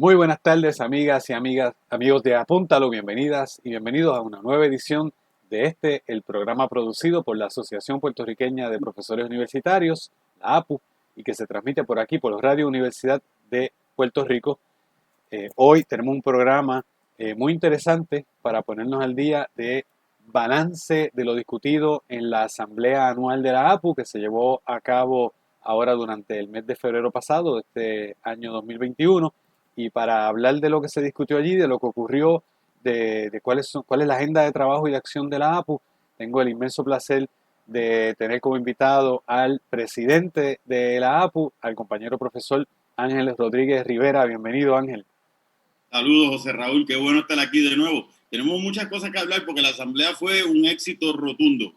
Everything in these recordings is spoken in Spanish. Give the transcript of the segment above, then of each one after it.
Muy buenas tardes, amigas y amigos de Apúntalo, bienvenidas y bienvenidos a una nueva edición de el programa producido por la Asociación Puertorriqueña de Profesores Universitarios, la APU, y que se transmite por aquí, por Radio Universidad de Puerto Rico. Hoy tenemos un programa muy interesante para ponernos al día de balance de lo discutido en la Asamblea Anual de la APU, que se llevó a cabo ahora durante el mes de febrero pasado, de este año 2021. Y para hablar de lo que se discutió allí, de lo que ocurrió, de cuál es la agenda de trabajo y de acción de la APU, tengo el inmenso placer de tener como invitado al presidente de la APU, al compañero profesor Ángel Rodríguez Rivera. Bienvenido, Ángel. Saludos, José Raúl, qué bueno estar aquí de nuevo. Tenemos muchas cosas que hablar porque la asamblea fue un éxito rotundo.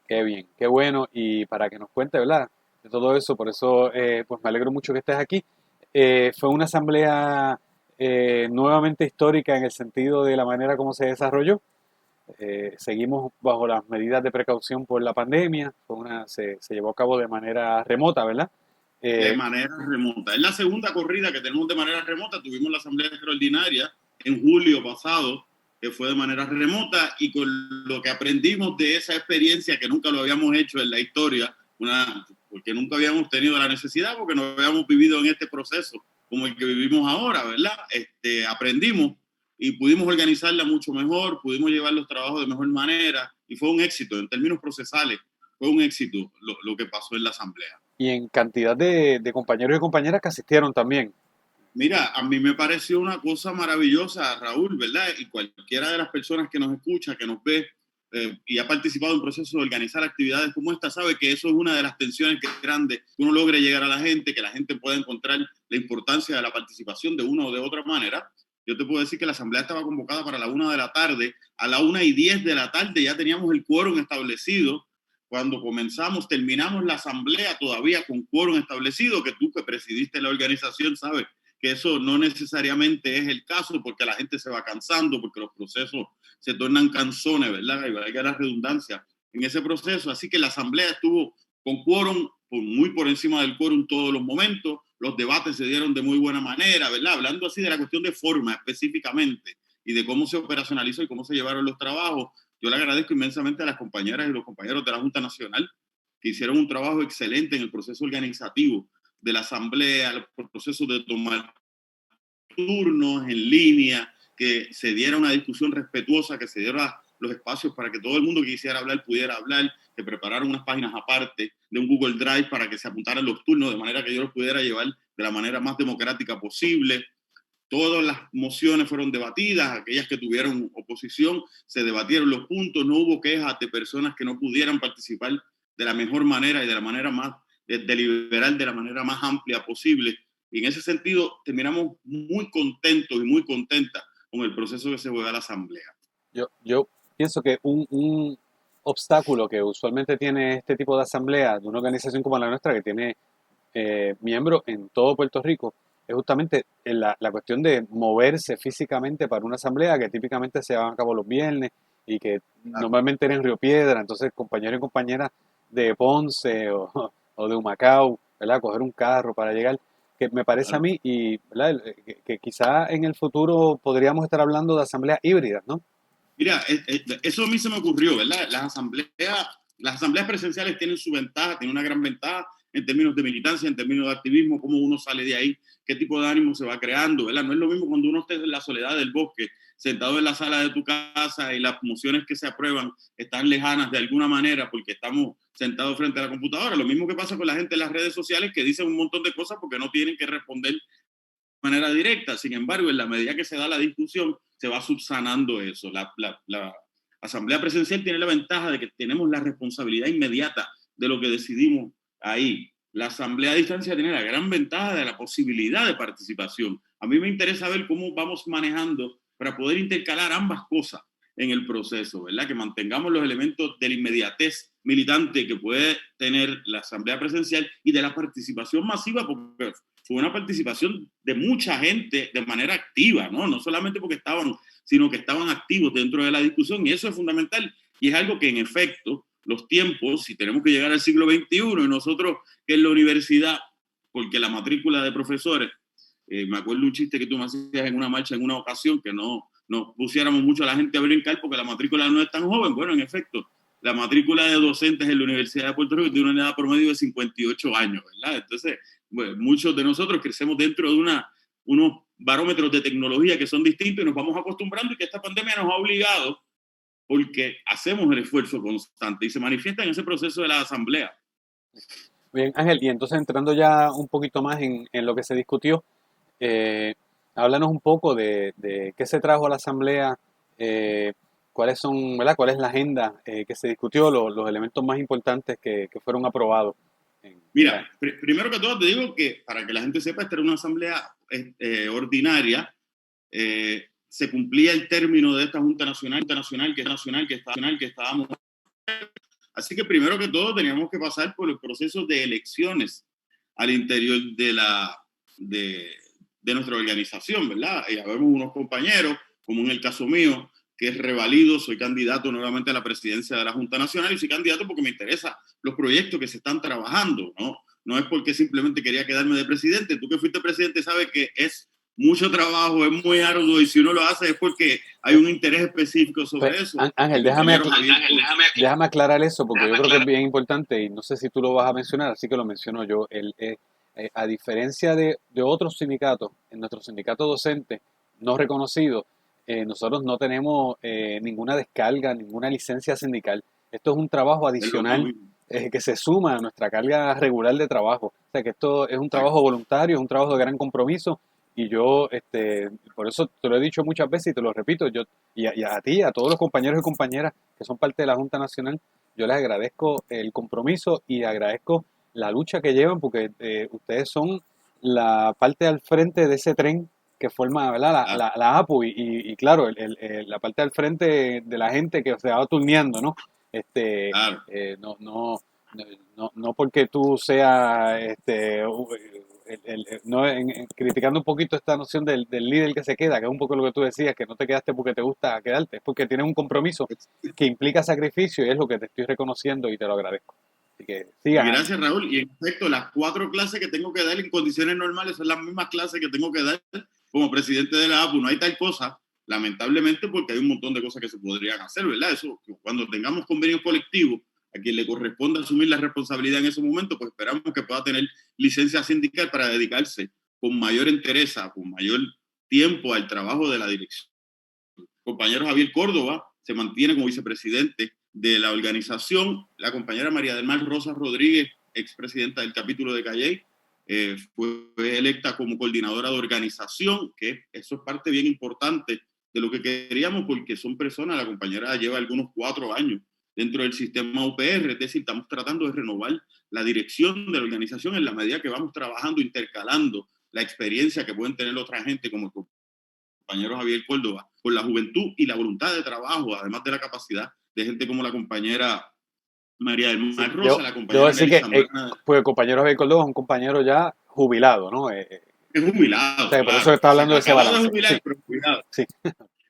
Qué bien, qué bueno. Y para que nos cuente, ¿verdad? De todo eso, por eso pues me alegro mucho que estés aquí. Fue una asamblea nuevamente histórica en el sentido de la manera como se desarrolló. Seguimos bajo las medidas de precaución por la pandemia. Se llevó a cabo de manera remota, ¿verdad? De Eh, manera remota. Es la segunda corrida que tenemos de manera remota. Tuvimos la asamblea extraordinaria en julio pasado, que fue de manera remota, y con lo que aprendimos de esa experiencia, que nunca lo habíamos hecho en la historia, porque nunca habíamos tenido la necesidad, porque no habíamos vivido en este proceso como el que vivimos ahora, ¿verdad? Aprendimos y pudimos organizarla mucho mejor, pudimos llevar los trabajos de mejor manera, y fue un éxito en términos procesales. Fue un éxito lo que pasó en la asamblea. y en cantidad de compañeros y compañeras que asistieron también. Mira, a mí me pareció una cosa maravillosa, Raúl, ¿verdad? Y cualquiera de las personas que nos escucha, que nos ve y ha participado en procesos de organizar actividades como esta, sabe que eso es una de las tensiones que es grande, que uno logre llegar a la gente, que la gente pueda encontrar la importancia de la participación de una o de otra manera. Yo te puedo decir que la asamblea estaba convocada para la 1 de la tarde, a la 1:10 de la tarde ya teníamos el quórum establecido. Cuando terminamos la asamblea todavía con quórum establecido, que tú que presidiste la organización sabes que eso no necesariamente es el caso, porque la gente se va cansando, porque los procesos se tornan cansones, ¿verdad? Y valga la redundancia en ese proceso. Así que la asamblea estuvo con quórum, muy por encima del quórum todos los momentos, los debates se dieron de muy buena manera, ¿verdad? Hablando así de la cuestión de forma específicamente y de cómo se operacionalizó y cómo se llevaron los trabajos, yo le agradezco inmensamente a las compañeras y los compañeros de la Junta Nacional que hicieron un trabajo excelente en el proceso organizativo de la asamblea, los procesos de tomar turnos en línea, que se diera una discusión respetuosa, que se diera los espacios para que todo el mundo que quisiera hablar pudiera hablar, que prepararon unas páginas aparte de un Google Drive para que se apuntaran los turnos de manera que yo los pudiera llevar de la manera más democrática posible. Todas las mociones fueron debatidas, aquellas que tuvieron oposición, se debatieron los puntos, no hubo quejas de personas que no pudieran participar de la mejor manera y de la manera más deliberar de la manera más amplia posible. Y en ese sentido terminamos muy contentos y muy contentas con el proceso que se juega a la asamblea. Yo pienso que un obstáculo que usualmente tiene este tipo de asamblea de una organización como la nuestra, que tiene miembros en todo Puerto Rico, es justamente la cuestión de moverse físicamente para una asamblea que típicamente se llevan a cabo los viernes y que Claro. normalmente era en Río Piedra. Entonces compañeros y compañeras de Ponce o de Humacao, ¿verdad? Coger un carro para llegar, que me parece a Claro. mí, y ¿verdad? Que quizá en el futuro podríamos estar hablando de asambleas híbridas, ¿no? Mira, eso a mí se me ocurrió, ¿verdad? Las asambleas presenciales tienen su ventaja, tienen una gran ventaja en términos de militancia, en términos de activismo, cómo uno sale de ahí, qué tipo de ánimo se va creando, ¿verdad? No es lo mismo cuando uno está en la soledad del bosque, sentado en la sala de tu casa y las mociones que se aprueban están lejanas de alguna manera porque estamos sentados frente a la computadora. Lo mismo que pasa con la gente en las redes sociales que dicen un montón de cosas porque no tienen que responder manera directa. Sin embargo, en la medida que se da la discusión, se va subsanando eso. La asamblea presencial tiene la ventaja de que tenemos la responsabilidad inmediata de lo que decidimos ahí. La asamblea a distancia tiene la gran ventaja de la posibilidad de participación. A mí me interesa ver cómo vamos manejando para poder intercalar ambas cosas en el proceso, ¿verdad? Que mantengamos los elementos de la inmediatez militante que puede tener la asamblea presencial y de la participación masiva, porque fue una participación de mucha gente de manera activa, ¿no? No solamente porque estaban, sino que estaban activos dentro de la discusión, y eso es fundamental. Y es algo que, en efecto, los tiempos, si tenemos que llegar al siglo XXI, y nosotros que en la universidad, porque la matrícula de profesores Me acuerdo un chiste que tú me hacías en una marcha en una ocasión, que no pusiéramos mucho a la gente a brincar porque la matrícula no es tan joven. Bueno, en efecto, la matrícula de docentes en la Universidad de Puerto Rico tiene una edad promedio de 58 años, ¿verdad? Entonces, bueno, muchos de nosotros crecemos dentro de unos barómetros de tecnología que son distintos y nos vamos acostumbrando, y que esta pandemia nos ha obligado, porque hacemos el esfuerzo constante y se manifiesta en ese proceso de la asamblea. Bien, Ángel, y entonces entrando ya un poquito más en lo que se discutió, háblanos un poco de qué se trajo a la asamblea, cuáles son, ¿verdad? ¿Cuál es la agenda que se discutió, los elementos más importantes que fueron aprobados? Mira, primero que todo te digo que, para que la gente sepa, esta era una asamblea ordinaria. Se cumplía el término de esta Junta Nacional que estábamos. Así que primero que todo teníamos que pasar por el proceso de elecciones al interior de nuestra organización, ¿verdad? Y habemos unos compañeros, como en el caso mío, que es revalido, soy candidato nuevamente a la presidencia de la Junta Nacional, y soy candidato porque me interesan los proyectos que se están trabajando, ¿no? No es porque simplemente quería quedarme de presidente. Tú que fuiste presidente sabes que es mucho trabajo, es muy arduo, y si uno lo hace es porque hay un interés específico sobre eso. Ángel, déjame aclarar eso, porque yo creo que es bien importante, y no sé si tú lo vas a mencionar, así que lo menciono yo. A diferencia de otros sindicatos, en nuestro sindicato docente no reconocido, nosotros no tenemos ninguna descarga, ninguna licencia sindical. Esto es un trabajo adicional que se suma a nuestra carga regular de trabajo. O sea que esto es un trabajo voluntario, es un trabajo de gran compromiso. Y yo, por eso te lo he dicho muchas veces y te lo repito, y a ti, a todos los compañeros y compañeras que son parte de la Junta Nacional, yo les agradezco el compromiso y agradezco la lucha que llevan, porque ustedes son la parte al frente de ese tren que forma, ¿verdad? La APU, y claro, la parte al frente de la gente que se va turneando, ¿no? Claro. No porque tú seas criticando un poquito esta noción del líder que se queda, que es un poco lo que tú decías, que no te quedaste porque te gusta quedarte, es porque tienes un compromiso que implica sacrificio, y es lo que te estoy reconociendo y te lo agradezco. Así que sigan. Gracias, Raúl. Y en efecto, las 4 clases que tengo que dar en condiciones normales son las mismas clases que tengo que dar como presidente de la APU. No hay tal cosa, lamentablemente, porque hay un montón de cosas que se podrían hacer, ¿verdad? Eso, cuando tengamos convenios colectivos, a quien le corresponda asumir la responsabilidad en ese momento, pues esperamos que pueda tener licencia sindical para dedicarse con mayor entereza, con mayor tiempo al trabajo de la dirección. El compañero Javier Córdoba se mantiene como vicepresidente de la organización. La compañera María del Mar Rosas Rodríguez, expresidenta del capítulo de Calley, fue electa como coordinadora de organización, que eso es parte bien importante de lo que queríamos, porque son personas, la compañera lleva algunos 4 años dentro del sistema UPR, es decir, estamos tratando de renovar la dirección de la organización en la medida que vamos trabajando, intercalando la experiencia que pueden tener otra gente, como el compañero Javier Córdoba, con la juventud y la voluntad de trabajo, además de la capacidad de gente como la compañera María del Mar Rosa, la compañera Nelly Zambrana. Pues el compañero Javier Córdoba es un compañero ya jubilado, ¿no? Es jubilado. O sea, por eso está hablando de ese balance. De jubilar, sí. Pero jubilado. Sí.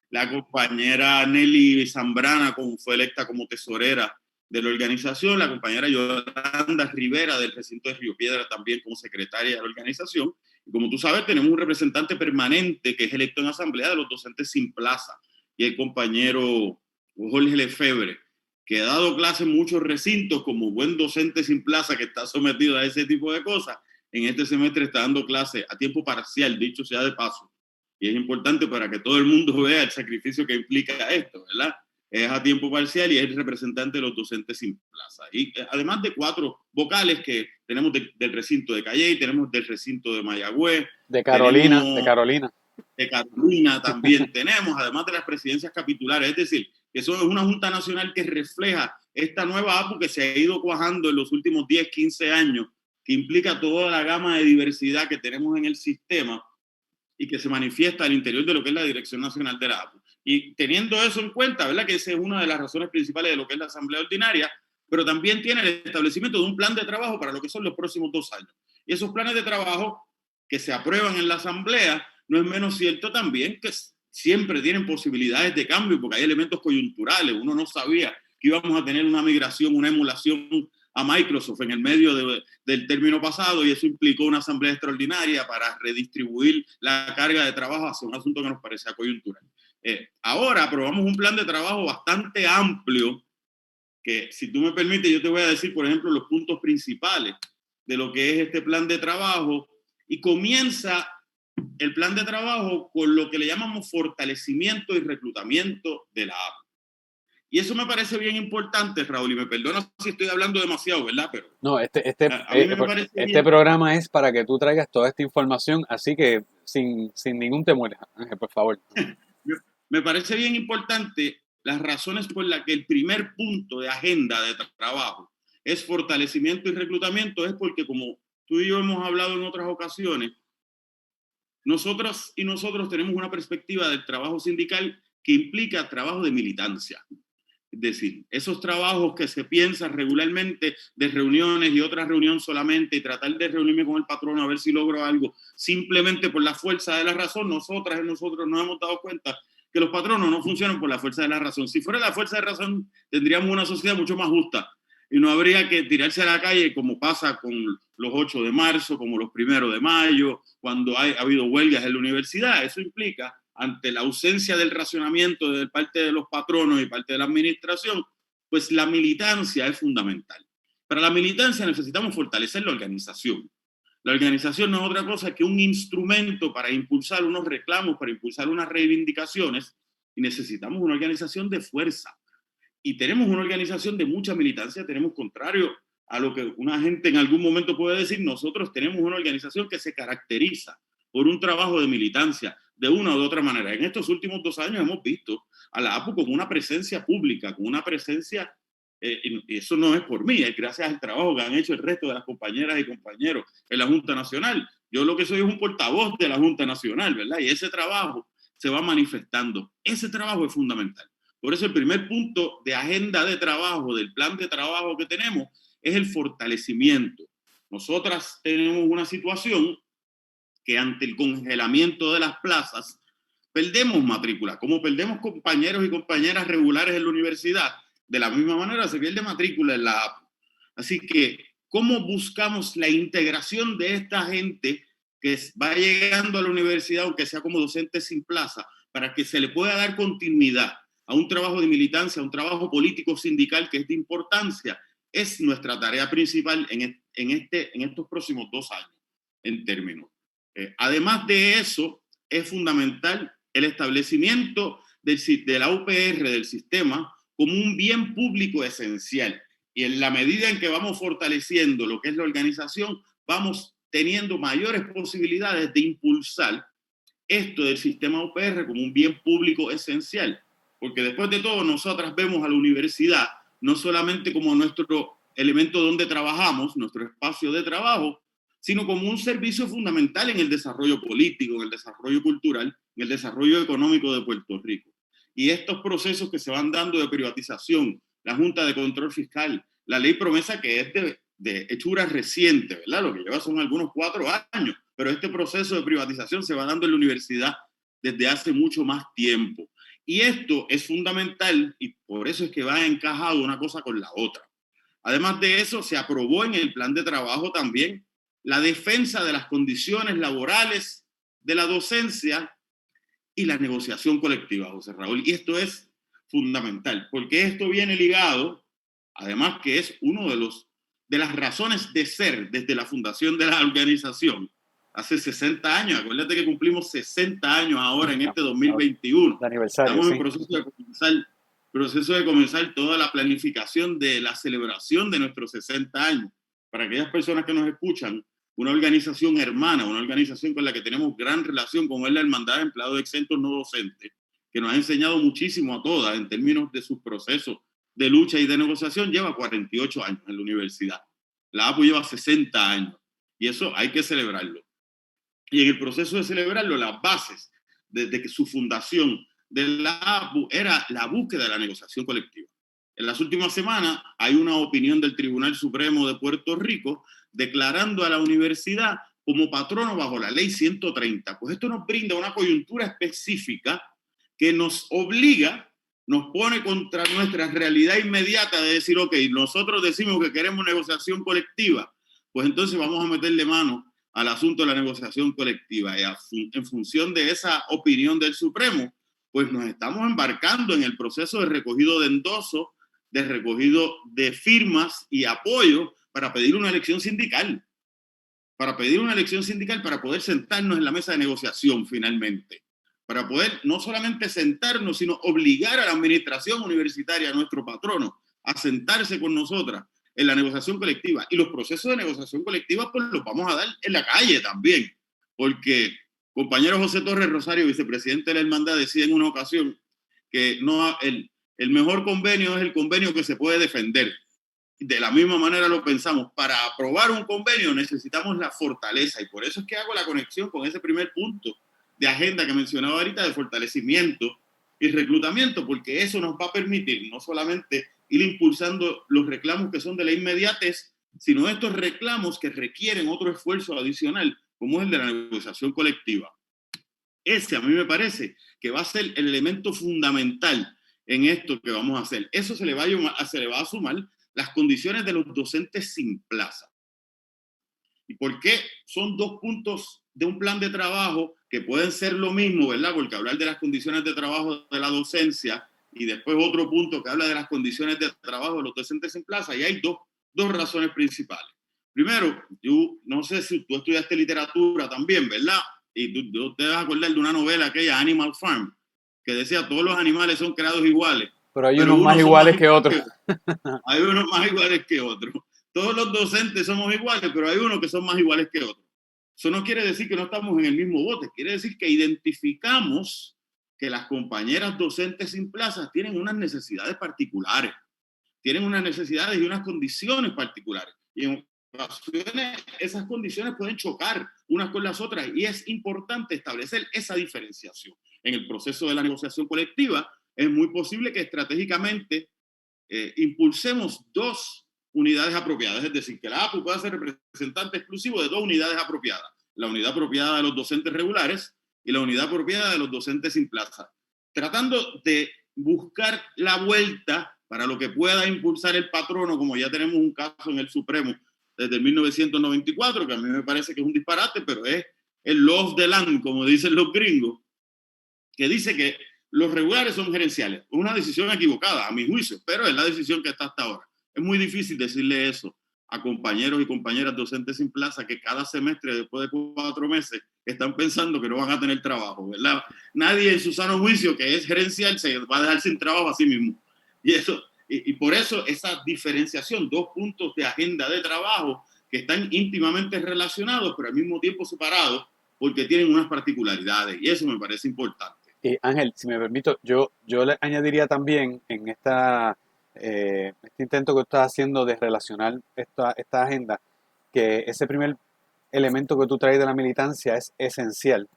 La compañera Nelly Zambrana fue electa como tesorera de la organización, la compañera Yolanda Rivera del recinto de Río Piedra también como secretaria de la organización. Y como tú sabes, tenemos un representante permanente que es electo en asamblea de los docentes sin plaza, y el compañero Jorge Lefebvre, que ha dado clase en muchos recintos como buen docente sin plaza que está sometido a ese tipo de cosas. En este semestre está dando clase a tiempo parcial, dicho sea de paso. Y es importante para que todo el mundo vea el sacrificio que implica esto, ¿verdad? Es a tiempo parcial y es el representante de los docentes sin plaza. Y además de 4 vocales que tenemos del recinto de Calley, tenemos del recinto de Mayagüez. De Carolina. De Carolina también tenemos, además de las presidencias capitulares. Es decir, que eso es una Junta Nacional que refleja esta nueva APU que se ha ido cuajando en los últimos 10, 15 años, que implica toda la gama de diversidad que tenemos en el sistema y que se manifiesta al interior de lo que es la Dirección Nacional de la APU. Y teniendo eso en cuenta, ¿verdad? Que esa es una de las razones principales de lo que es la Asamblea Ordinaria, pero también tiene el establecimiento de un plan de trabajo para lo que son los próximos 2 años. Y esos planes de trabajo que se aprueban en la Asamblea, no es menos cierto también que siempre tienen posibilidades de cambio, porque hay elementos coyunturales. Uno no sabía que íbamos a tener una migración, una emulación a Microsoft en el medio del término pasado, y eso implicó una asamblea extraordinaria para redistribuir la carga de trabajo hacia un asunto que nos parecía coyuntural. Ahora aprobamos un plan de trabajo bastante amplio, que si tú me permites yo te voy a decir, por ejemplo, los puntos principales de lo que es este plan de trabajo, y comienza el plan de trabajo con lo que le llamamos fortalecimiento y reclutamiento de la APU. Y eso me parece bien importante, Raúl, y me perdona si estoy hablando demasiado, ¿verdad? Pero No, a mí me parece este bien. programa es para que tú traigas toda esta información, así que sin ningún temor, Ángel, por favor. Me parece bien importante las razones por las que el primer punto de agenda de trabajo es fortalecimiento y reclutamiento, es porque, como tú y yo hemos hablado en otras ocasiones, nosotros tenemos una perspectiva del trabajo sindical que implica trabajo de militancia. Es decir, esos trabajos que se piensan regularmente de reuniones y otra reunión solamente y tratar de reunirme con el patrono a ver si logro algo simplemente por la fuerza de la razón, nosotros nos hemos dado cuenta que los patronos no funcionan por la fuerza de la razón. Si fuera la fuerza de la razón, tendríamos una sociedad mucho más justa y no habría que tirarse a la calle como pasa con los 8 de marzo, como los 1 de mayo, cuando ha habido huelgas en la universidad. Eso implica, ante la ausencia del racionamiento de parte de los patronos y parte de la administración, pues la militancia es fundamental. Para la militancia necesitamos fortalecer la organización. La organización no es otra cosa que un instrumento para impulsar unos reclamos, para impulsar unas reivindicaciones, y necesitamos una organización de fuerza. Y tenemos una organización de mucha militancia, tenemos, contrario a lo que una gente en algún momento puede decir, nosotros tenemos una organización que se caracteriza por un trabajo de militancia de una u otra manera. En estos últimos 2 años hemos visto a la APU con una presencia pública, con una presencia, y eso no es por mí, es gracias al trabajo que han hecho el resto de las compañeras y compañeros en la Junta Nacional. Yo lo que soy es un portavoz de la Junta Nacional, ¿verdad? Y ese trabajo se va manifestando. Ese trabajo es fundamental. Por eso el primer punto de agenda de trabajo, del plan de trabajo que tenemos, es el fortalecimiento. Nosotras tenemos una situación que ante el congelamiento de las plazas, perdemos matrícula. Como perdemos compañeros y compañeras regulares en la universidad, de la misma manera se pierde matrícula en la APU. Así que, ¿cómo buscamos la integración de esta gente que va llegando a la universidad, aunque sea como docente sin plaza, para que se le pueda dar continuidad a un trabajo de militancia, a un trabajo político sindical que es de importancia? Es nuestra tarea principal en estos próximos 2 años, en términos. Además de eso, es fundamental el establecimiento de la UPR, del sistema, como un bien público esencial. Y en la medida en que vamos fortaleciendo lo que es la organización, vamos teniendo mayores posibilidades de impulsar esto del sistema UPR como un bien público esencial. Porque después de todo, nosotras vemos a la universidad no solamente como nuestro elemento donde trabajamos, nuestro espacio de trabajo, sino como un servicio fundamental en el desarrollo político, en el desarrollo cultural, en el desarrollo económico de Puerto Rico. Y estos procesos que se van dando de privatización, la Junta de Control Fiscal, la ley promesa, que es de hechura reciente, ¿verdad? Lo que lleva son algunos 4 años, pero este proceso de privatización se va dando en la universidad desde hace mucho más tiempo. Y esto es fundamental y por eso es que va encajado una cosa con la otra. Además de eso, se aprobó en el plan de trabajo también la defensa de las condiciones laborales de la docencia y la negociación colectiva, José Raúl. Y esto es fundamental, porque esto viene ligado, además que es uno de las razones de ser desde la fundación de la organización, hace 60 años. Acuérdate que cumplimos 60 años ahora en este 2021. De aniversario, estamos sí. en proceso de comenzar toda la planificación de la celebración de nuestros 60 años. Para aquellas personas que nos escuchan, una organización hermana, una organización con la que tenemos gran relación, como es la Hermandad de Empleados Exentos No Docentes, que nos ha enseñado muchísimo a todas en términos de sus procesos de lucha y de negociación, lleva 48 años en la universidad. La APU lleva 60 años y eso hay que celebrarlo. Y en el proceso de celebrarlo, las bases desde que su fundación de la APU era la búsqueda de la negociación colectiva. En las últimas semanas hay una opinión del Tribunal Supremo de Puerto Rico declarando a la universidad como patrono bajo la ley 130. Pues esto nos brinda una coyuntura específica que nos obliga nos pone contra nuestra realidad inmediata de decir, ok, nosotros decimos que queremos negociación colectiva, pues entonces vamos a meterle mano al asunto de la negociación colectiva. Y en función de esa opinión del Supremo, pues nos estamos embarcando en el proceso de recogido de endosos, de recogido de firmas y apoyo para pedir una elección sindical. Para poder sentarnos en la mesa de negociación finalmente. Para poder no solamente sentarnos, sino obligar a la administración universitaria, a nuestro patrono, a sentarse con nosotras en la negociación colectiva. Y los procesos de negociación colectiva pues los vamos a dar en la calle también, porque compañero José Torres Rosario, vicepresidente de la Hermandad, decía en una ocasión que no, el mejor convenio es el convenio que se puede defender. De la misma manera lo pensamos. Para aprobar un convenio necesitamos la fortaleza, y por eso es que hago la conexión con ese primer punto de agenda que mencionaba ahorita, de fortalecimiento y reclutamiento, porque eso nos va a permitir no solamente ir impulsando los reclamos que son de la inmediatez, sino estos reclamos que requieren otro esfuerzo adicional, como es el de la negociación colectiva. Ese a mí me parece que va a ser el elemento fundamental en esto que vamos a hacer. Eso se le va a sumar las condiciones de los docentes sin plaza. ¿Y por qué? Son dos puntos de un plan de trabajo que pueden ser lo mismo, ¿verdad? Porque hablar de las condiciones de trabajo de la docencia y después otro punto que habla de las condiciones de trabajo de los docentes sin plaza, y hay dos razones principales. Primero, yo no sé si tú estudiaste literatura también, ¿verdad? Y tú te vas a acordar de una novela aquella, Animal Farm, que decía todos los animales son creados iguales. Pero hay unos más iguales que otros. Hay unos más iguales que otros. Todos los docentes somos iguales, pero hay unos que son más iguales que otros. Eso no quiere decir que no estamos en el mismo bote, quiere decir que identificamos que las compañeras docentes sin plazas tienen unas necesidades particulares, tienen unas necesidades y unas condiciones particulares. Y en ocasiones esas condiciones pueden chocar unas con las otras, y es importante establecer esa diferenciación. En el proceso de la negociación colectiva es muy posible que estratégicamente impulsemos dos unidades apropiadas, es decir, que la APU pueda ser representante exclusivo de dos unidades apropiadas, la unidad apropiada de los docentes regulares y la unidad apropiada de los docentes sin plaza, tratando de buscar la vuelta para lo que pueda impulsar el patrono, como ya tenemos un caso en el Supremo desde 1994, que a mí me parece que es un disparate, pero es el law of the land, como dicen los gringos, que dice que los regulares son gerenciales. Es una decisión equivocada, a mi juicio, pero es la decisión que está hasta ahora. Es muy difícil decirle eso a compañeros y compañeras docentes sin plaza que cada semestre, después de 4 meses, están pensando que no van a tener trabajo, ¿verdad? Nadie en su sano juicio que es gerencial se va a dejar sin trabajo a sí mismo. Y por eso esa diferenciación, dos puntos de agenda de trabajo que están íntimamente relacionados, pero al mismo tiempo separados, porque tienen unas particularidades, y eso me parece importante. Ángel, si me permito, yo le añadiría también en este intento que estás haciendo de relacionar esta agenda, que ese primer elemento que tú traes de la militancia es esencial.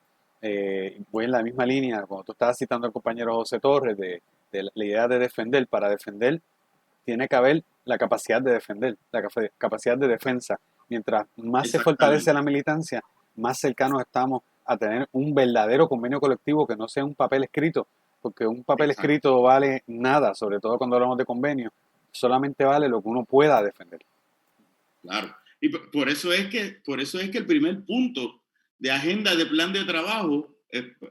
Voy en la misma línea, cuando tú estabas citando al compañero José Torres, de la idea de defender. Para defender tiene que haber la capacidad de defender, la capacidad de defensa. Mientras más se fortalece la militancia, más cercanos estamos a tener un verdadero convenio colectivo que no sea un papel escrito, porque un papel escrito vale nada, sobre todo cuando hablamos de convenio, solamente vale lo que uno pueda defender. Claro, y por eso es que el primer punto de agenda de plan de trabajo,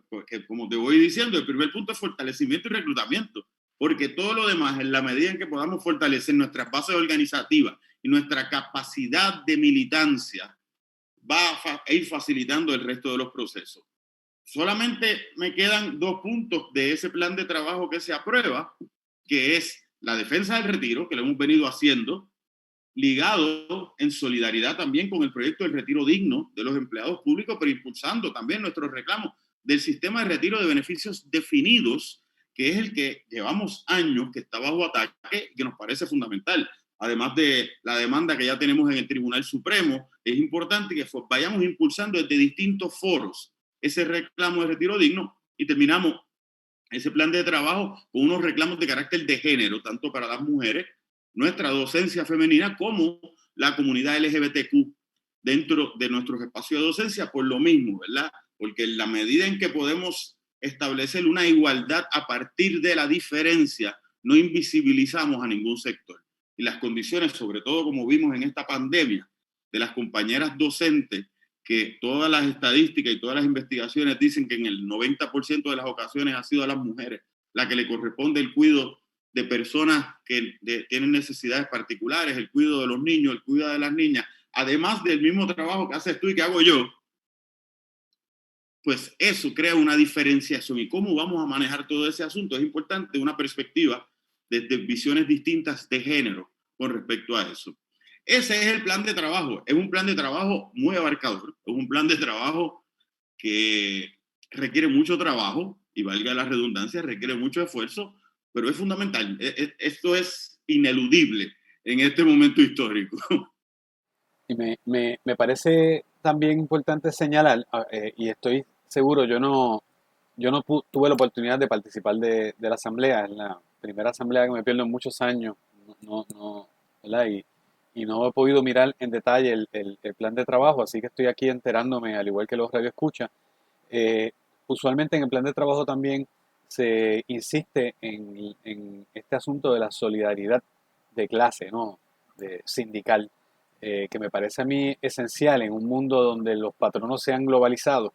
porque como te voy diciendo, el primer punto es fortalecimiento y reclutamiento, porque todo lo demás, en la medida en que podamos fortalecer nuestras bases organizativas y nuestra capacidad de militancia, va a ir facilitando el resto de los procesos. Solamente me quedan 2 puntos de ese plan de trabajo que se aprueba, que es la defensa del retiro, que lo hemos venido haciendo, ligado en solidaridad también con el proyecto del retiro digno de los empleados públicos, pero impulsando también nuestros reclamos del sistema de retiro de beneficios definidos, que es el que llevamos años, que está bajo ataque y que nos parece fundamental. Además de la demanda que ya tenemos en el Tribunal Supremo, es importante que vayamos impulsando desde distintos foros ese reclamo de retiro digno, y terminamos ese plan de trabajo con unos reclamos de carácter de género, tanto para las mujeres, nuestra docencia femenina, como la comunidad LGBTQ dentro de nuestros espacios de docencia, por lo mismo, ¿verdad? Porque en la medida en que podemos establecer una igualdad a partir de la diferencia, no invisibilizamos a ningún sector. Y las condiciones, sobre todo como vimos en esta pandemia, de las compañeras docentes, que todas las estadísticas y todas las investigaciones dicen que en el 90% de las ocasiones ha sido a las mujeres la que le corresponde el cuidado de personas que tienen necesidades particulares, el cuidado de los niños, el cuidado de las niñas, además del mismo trabajo que haces tú y que hago yo, pues eso crea una diferenciación. ¿Y cómo vamos a manejar todo ese asunto? Es importante una perspectiva desde visiones distintas de género con respecto a eso. Ese es el plan de trabajo. Es un plan de trabajo muy abarcador. Es un plan de trabajo que requiere mucho trabajo y, valga la redundancia, requiere mucho esfuerzo, pero es fundamental. Esto es ineludible en este momento histórico. Y me parece también importante señalar, y estoy seguro, yo no tuve la oportunidad de participar de la asamblea, es la primera asamblea que me pierdo en muchos años, ¿verdad? Y no he podido mirar en detalle el plan de trabajo, así que estoy aquí enterándome, al igual que los radioescuchas. Usualmente en el plan de trabajo también se insiste en este asunto de la solidaridad de clase, ¿no? De sindical, que me parece a mí esencial en un mundo donde los patronos se han globalizado.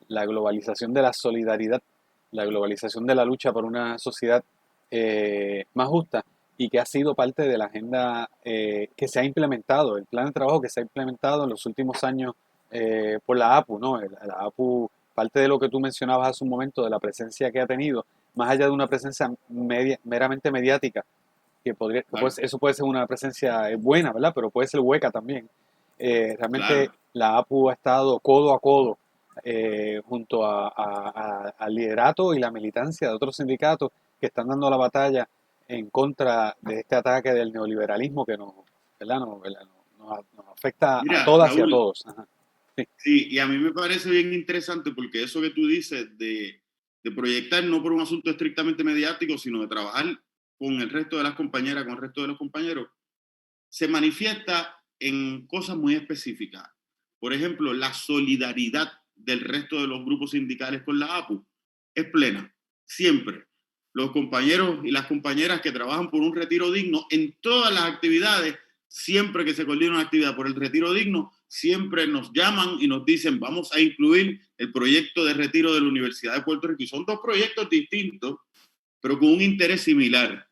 La globalización de la solidaridad, la globalización de la lucha por una sociedad más justa y que ha sido parte de la agenda que se ha implementado, el plan de trabajo que se ha implementado en los últimos años por la APU, ¿no? La APU, parte de lo que tú mencionabas hace un momento, de la presencia que ha tenido, más allá de una presencia meramente mediática, Claro, eso puede ser una presencia buena, ¿verdad? Pero puede ser hueca también. Realmente claro. la APU ha estado codo a codo junto al liderato y la militancia de otros sindicatos que están dando la batalla en contra de este ataque del neoliberalismo que ¿verdad? Nos afecta a Mira, todas y a Raúl, todos. Ajá. Sí, sí, y a mí me parece bien interesante porque eso que tú dices de proyectar no por un asunto estrictamente mediático, sino de trabajar con el resto de las compañeras, con el resto de los compañeros, se manifiesta en cosas muy específicas. Por ejemplo, la solidaridad del resto de los grupos sindicales con la APU es plena, siempre. Los compañeros y las compañeras que trabajan por un retiro digno, en todas las actividades, siempre que se coordina una actividad por el retiro digno, siempre nos llaman y nos dicen, vamos a incluir el proyecto de retiro de la Universidad de Puerto Rico. Y son dos proyectos distintos, pero con un interés similar.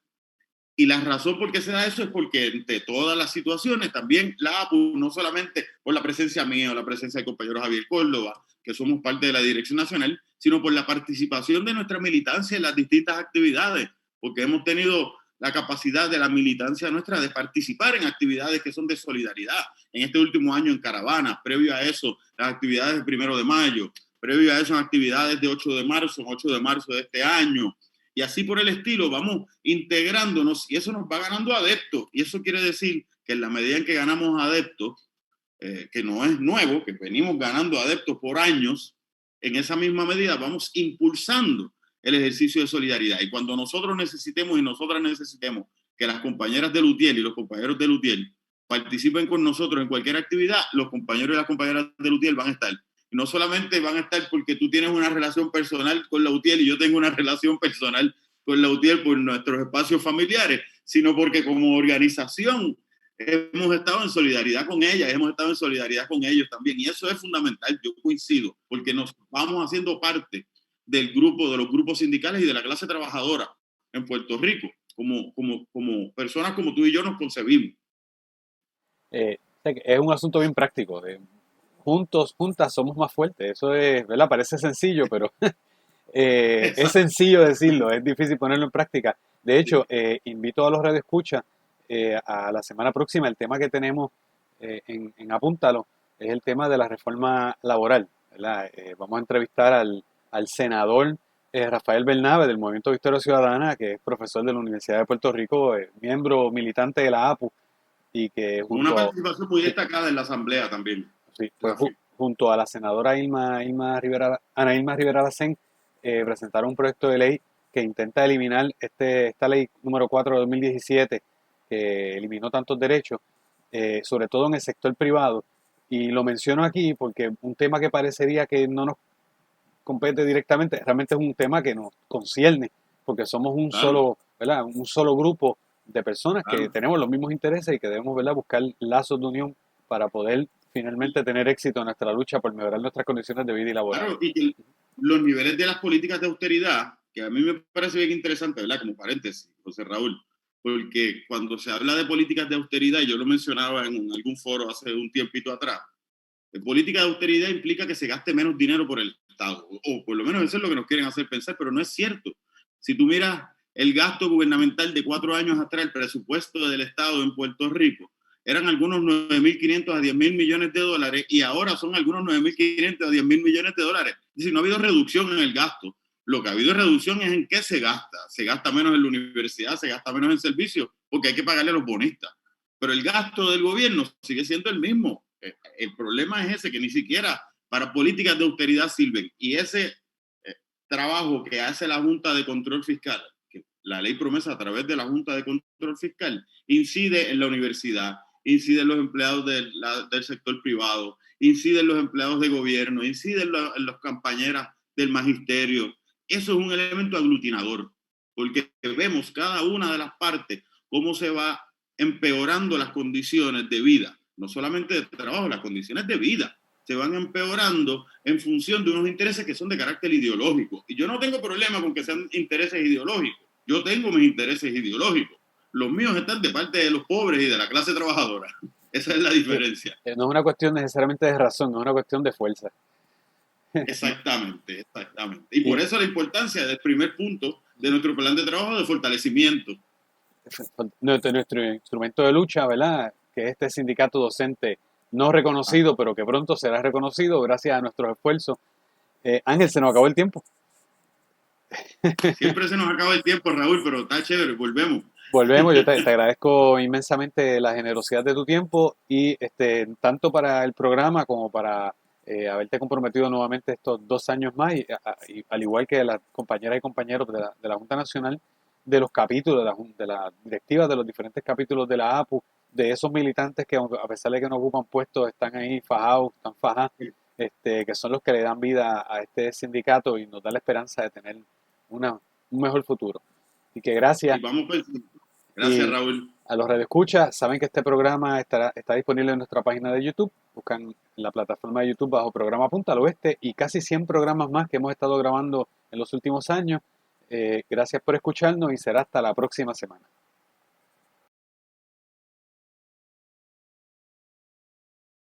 Y la razón por qué se da eso es porque entre todas las situaciones, también la APU, no solamente por la presencia mía o la presencia del compañero Javier Córdoba, que somos parte de la Dirección Nacional, sino por la participación de nuestra militancia en las distintas actividades, porque hemos tenido la capacidad de la militancia nuestra de participar en actividades que son de solidaridad. En este último año en caravanas, previo a eso, las actividades del 1 de mayo, previo a eso, actividades de 8 de marzo, 8 de marzo de este año, y así por el estilo vamos integrándonos y eso nos va ganando adeptos. Y eso quiere decir que en la medida en que ganamos adeptos, que no es nuevo, que venimos ganando adeptos por años, en esa misma medida vamos impulsando el ejercicio de solidaridad. Y cuando nosotros necesitemos y nosotras necesitemos que las compañeras de Lutiel y los compañeros de Lutiel participen con nosotros en cualquier actividad, los compañeros y las compañeras de Lutiel van a estar. Y no solamente van a estar porque tú tienes una relación personal con la UTIEL y yo tengo una relación personal con la UTIEL por nuestros espacios familiares, sino porque como organización hemos estado en solidaridad con ellas, hemos estado en solidaridad con ellos también. Y eso es fundamental, yo coincido, porque nos vamos haciendo parte del grupo, de los grupos sindicales y de la clase trabajadora en Puerto Rico, como personas como tú y yo nos concebimos. es un asunto bien práctico. Juntas somos más fuertes. Eso es, ¿verdad? Parece sencillo, pero es Exacto. sencillo decirlo, es difícil ponerlo en práctica. De hecho, Sí. invito a los radioescuchas a la semana próxima. El tema que tenemos en Apúntalo es el tema de la reforma laboral, ¿verdad? Vamos a entrevistar al senador Rafael Bernabe del Movimiento Victoria Ciudadana, que es profesor de la Universidad de Puerto Rico, miembro militante de la APU y que Con una junto, participación muy sí, destacada en la asamblea también, sí, pues Rafi. junto a la senadora Ilma Rivera, Ana Ilma Rivera Lacén, presentaron un proyecto de ley que intenta eliminar esta ley número 4 de 2017, que eliminó tantos derechos, sobre todo en el sector privado. Y lo menciono aquí porque un tema que parecería que no nos compete directamente, realmente es un tema que nos concierne, porque somos un Claro, solo, ¿verdad? Un solo grupo de personas que claro. tenemos los mismos intereses y que debemos, ¿verdad?, buscar lazos de unión para poder finalmente tener éxito en nuestra lucha por mejorar nuestras condiciones de vida y laborales. Claro, y que los niveles de las políticas de austeridad, que a mí me parece bien interesante, ¿verdad? Como paréntesis, José Raúl, porque cuando se habla de políticas de austeridad, y yo lo mencionaba en algún foro hace un tiempito atrás, política de austeridad implica que se gaste menos dinero por el Estado, o por lo menos eso es lo que nos quieren hacer pensar, pero no es cierto. Si tú miras el gasto gubernamental de 4 años atrás, el presupuesto del Estado en Puerto Rico, eran algunos 9.500 a 10.000 millones de dólares y ahora son algunos 9.500 a 10.000 millones de dólares. Es decir, no ha habido reducción en el gasto. Lo que ha habido reducción es en qué se gasta. Se gasta menos en la universidad, se gasta menos en servicios, porque hay que pagarle a los bonistas. Pero el gasto del gobierno sigue siendo el mismo. El problema es ese, que ni siquiera para políticas de austeridad sirven. Y ese trabajo que hace la Junta de Control Fiscal, que la ley promesa a través de la Junta de Control Fiscal, incide en la universidad, incide en los empleados del sector privado, incide en los empleados de gobierno, incide en las compañeras del magisterio. Eso es un elemento aglutinador, porque vemos cada una de las partes cómo se va empeorando las condiciones de vida, no solamente de trabajo, las condiciones de vida se van empeorando en función de unos intereses que son de carácter ideológico. Y yo no tengo problema con que sean intereses ideológicos. Yo tengo mis intereses ideológicos. Los míos están de parte de los pobres y de la clase trabajadora. Esa es la diferencia. No es una cuestión necesariamente de razón, no es una cuestión de fuerza. Exactamente, exactamente. Y Y por eso la importancia del primer punto de nuestro plan de trabajo de fortalecimiento. nuestro instrumento de lucha, ¿verdad?, que es este sindicato docente no reconocido, pero que pronto será reconocido gracias a nuestros esfuerzos. Ángel, se nos acabó el tiempo. Siempre se nos acaba el tiempo, Raúl, pero está chévere, volvemos. Volvemos, yo te agradezco inmensamente la generosidad de tu tiempo y tanto para el programa como para haberte comprometido nuevamente estos 2 años más y al igual que las compañeras y compañeros de la Junta Nacional, de los capítulos, de la directiva de los diferentes capítulos de la APU, de esos militantes que a pesar de que no ocupan puestos están ahí fajados, están fajados, que son los que le dan vida a este sindicato y nos da la esperanza de tener un mejor futuro. Y que gracias. Y vamos pues. Gracias, Y Raúl. a los radioescuchas, saben que este programa está disponible en nuestra página de YouTube. Buscan la plataforma de YouTube bajo programa Punta al Oeste y casi 100 programas más que hemos estado grabando en los últimos años. Gracias por escucharnos y será hasta la próxima semana.